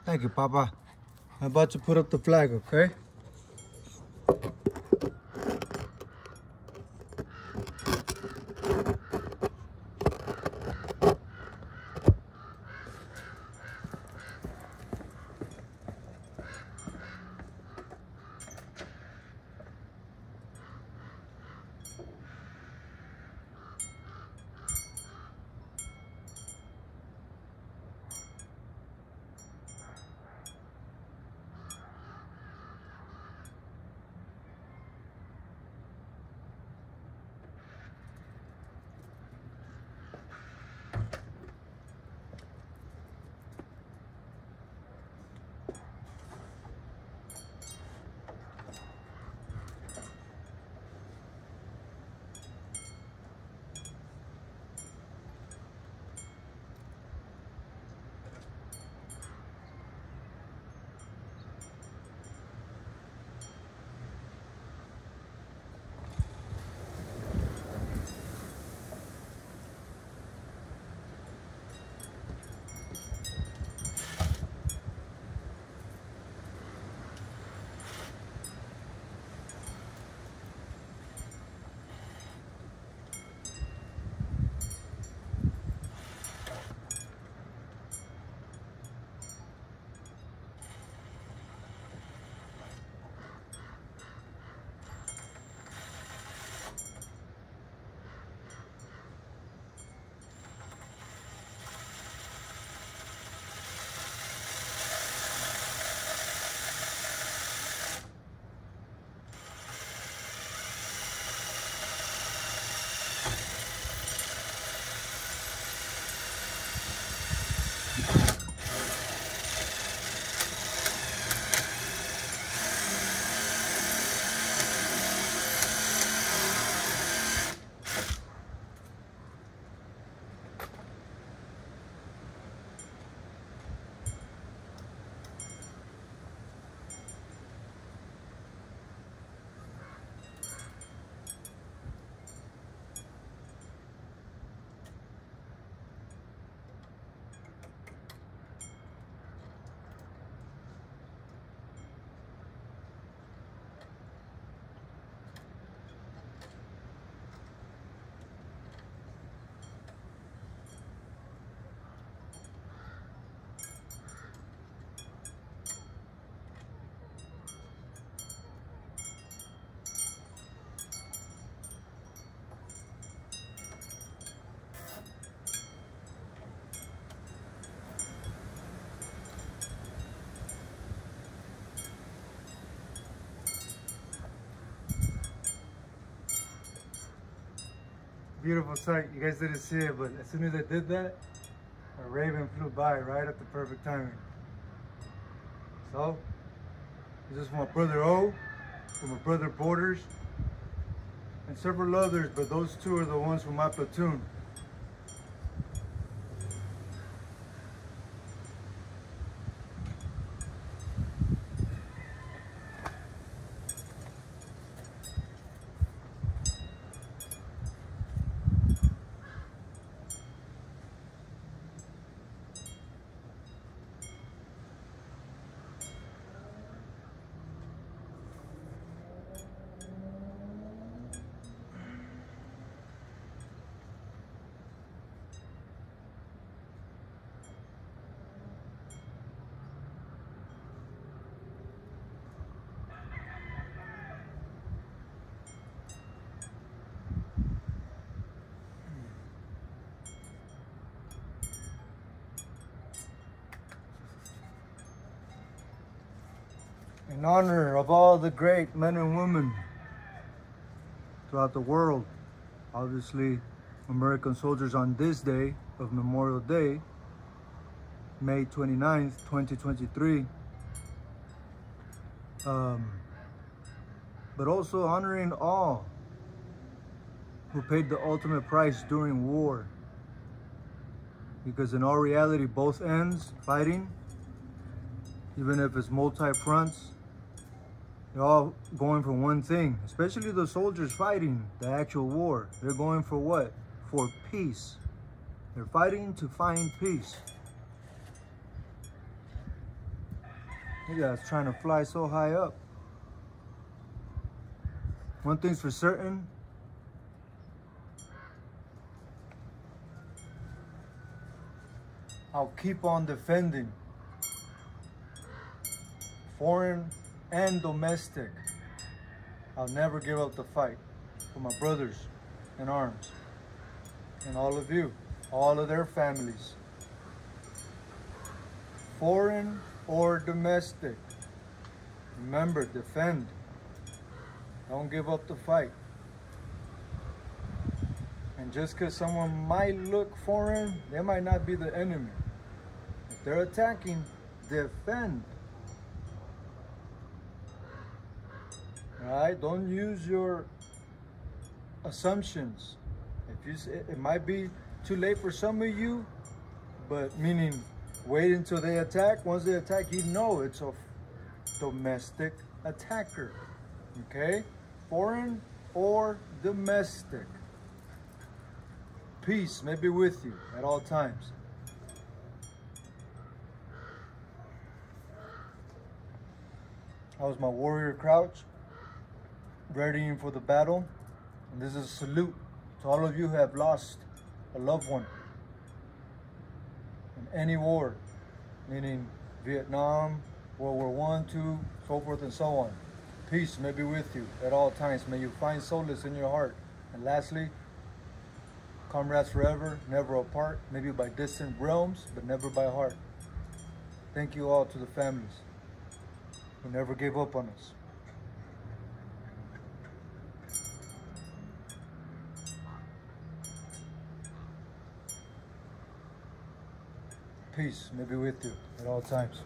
Thank you, Papa. I'm about to put up the flag, okay? Beautiful sight. You guys didn't see it, but as soon as I did that, a raven flew by right at the perfect timing. So, this is from my brother O, from my brother Borders, and several others, but those two are the ones from my platoon. In honor of all the great men and women throughout the world, obviously American soldiers on this day of Memorial Day, May 29th, 2023, but also honoring all who paid the ultimate price during war, because in all reality, both ends fighting, even if it's multi-fronts, they're all going for one thing, especially the soldiers fighting the actual war. They're going for what? For peace. They're fighting to find peace. Look at us trying to fly so high up. One thing's for certain. I'll keep on defending foreign and domestic. I'll never give up the fight for my brothers in arms and all of you, all of their families. Foreign or domestic. Remember, defend. Don't give up the fight. And just because someone might look foreign, they might not be the enemy. If they're attacking, defend. Alright? Don't use your assumptions. It might be too late for some of you, but meaning wait until they attack. Once they attack, you know it's a domestic attacker. Okay? Foreign or domestic. Peace may be with you at all times. That was my warrior crouch, readying for the battle. And this is a salute to all of you who have lost a loved one in any war, meaning Vietnam, World War I, II, so forth and so on. Peace may be with you at all times. May you find solace in your heart. And lastly, comrades forever, never apart, maybe by distant realms, but never by heart. Thank you all to the families who never gave up on us. Peace may be with you at all times.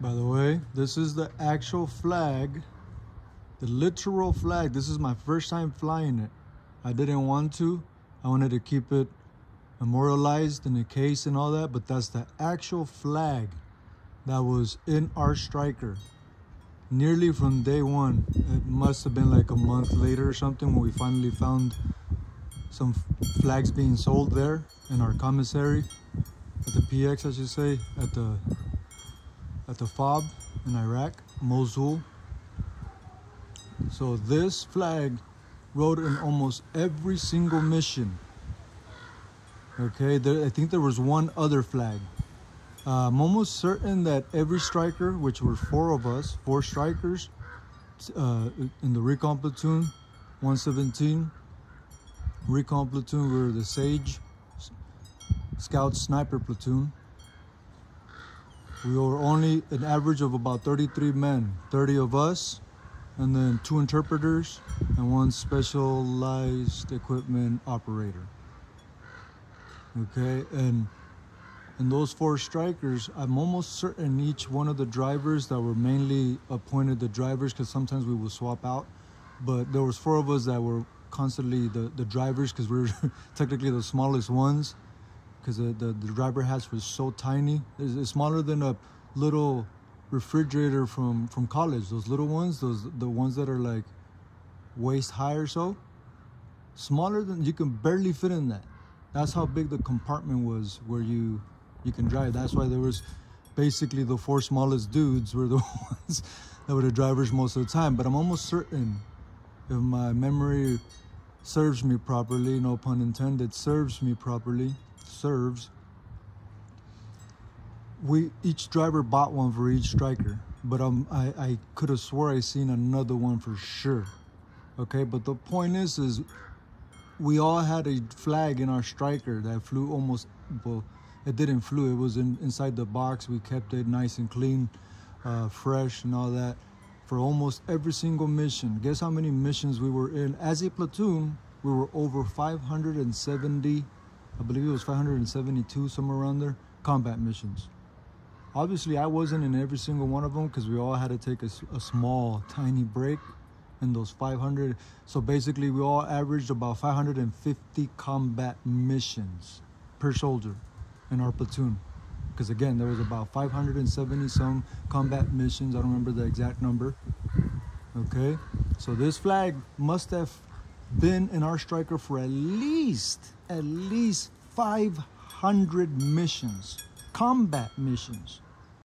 By the way, this is the actual flag, the literal flag. This is my first time flying it. I didn't want to. I wanted to keep it memorialized in a case and all that, but that's the actual flag that was in our striker nearly from day one. It must have been like a month later or something when we finally found some flags being sold there in our commissary, at the PX, I should say, at the FOB in Iraq, Mosul. So this flag rode in almost every single mission. Okay, I think there was one other flag. I'm almost certain that every striker, which were 4 of us, 4 strikers in the recon platoon, 117 recon platoon, we were the Sage Scout Sniper platoon. We were only an average of about 33 men, 30 of us, and then 2 interpreters and 1 specialized equipment operator. Okay, and those 4 strikers, I'm almost certain each one of the drivers that were mainly appointed the drivers, because sometimes we would swap out, but there was 4 of us that were constantly the drivers, because we were technically the smallest ones, because the driver hats was so tiny. It's smaller than a little refrigerator from college. Those little ones, the ones that are like waist high or so, smaller than, you can barely fit in that. That's how big the compartment was where you can drive. That's why there was basically the 4 smallest dudes were the ones that were the drivers most of the time. But I'm almost certain, if my memory serves me properly, no pun intended, serves me properly, each driver bought one for each striker, but I could have swore I seen another one for sure. Okay, but the point is we all had a flag in our striker that flew almost, well, it didn't flew, it was inside the box. We kept it nice and clean, fresh and all that for almost every single mission. Guess how many missions we were in as a platoon? We were over 570, I believe it was 572, somewhere around there, combat missions. Obviously, I wasn't in every single one of them because we all had to take a small, tiny break in those 500. So basically, we all averaged about 550 combat missions per soldier in our platoon. Because again, there was about 570 some combat missions. I don't remember the exact number. Okay, So this flag must have been in our striker for at least 500 missions, combat missions.